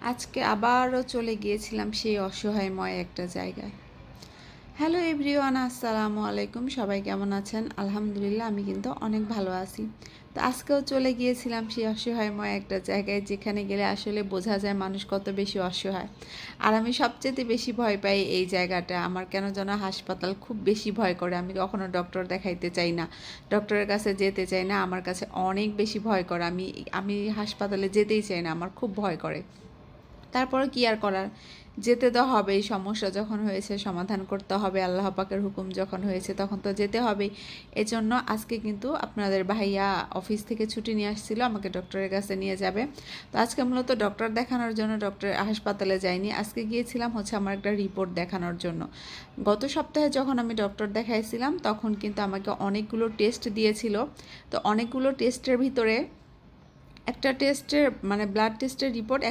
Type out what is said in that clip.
আজকে আবারও চলে গিয়েছিলাম সেই অসহায়ময় একটা জায়গায়। হ্যালো এভরিওয়ান, আসসালামু আলাইকুম। সবাই কেমন আছেন? আলহামদুলিল্লাহ, আমি কিন্তু অনেক ভালো আছি। তো আজকেও চলে গিয়েছিলাম সেই অসহায়ময় একটা জায়গায়, যেখানে গেলে আসলে বোঝা যায় মানুষ কত বেশি অসহায়। আর আমি সবচেয়ে বেশি ভয় পাই এই জায়গাটা। আমার কেন যেন হাসপাতাল খুব বেশি ভয় করে। আমি কখনো ডক্টর দেখাইতে চাই না, ডক্টরের কাছে যেতে চাই না। আমার কাছে অনেক বেশি ভয় করে। আমি আমি হাসপাতালে যেতেই চাই না, আমার খুব ভয় করে। তারপর কি আর করার, যেতে তো হবেই। সমস্যা যখন হয়েছে সমাধান করতে হবে, আল্লাহ পাকের হুকুম যখন হয়েছে তখন তো যেতে হবেই। এজন্য আজকে কিন্তু আপনাদের ভাইয়া অফিস থেকে ছুটি নিয়ে আসছিল, আমাকে ডক্টরের কাছে নিয়ে যাবে। তো আজকে মূলত ডক্টর দেখানোর জন্য ডক্টর হাসপাতালে যাইনি, আজকে গিয়েছিলাম হচ্ছে আমার একটা রিপোর্ট দেখানোর জন্য। গত সপ্তাহে যখন আমি ডক্টর দেখাইছিলাম তখন কিন্তু আমাকে অনেকগুলো টেস্ট দিয়েছিল। তো অনেকগুলো টেস্টের ভিতরে একটা টেস্টের ব্লাড টেস্টের রিপোর্ট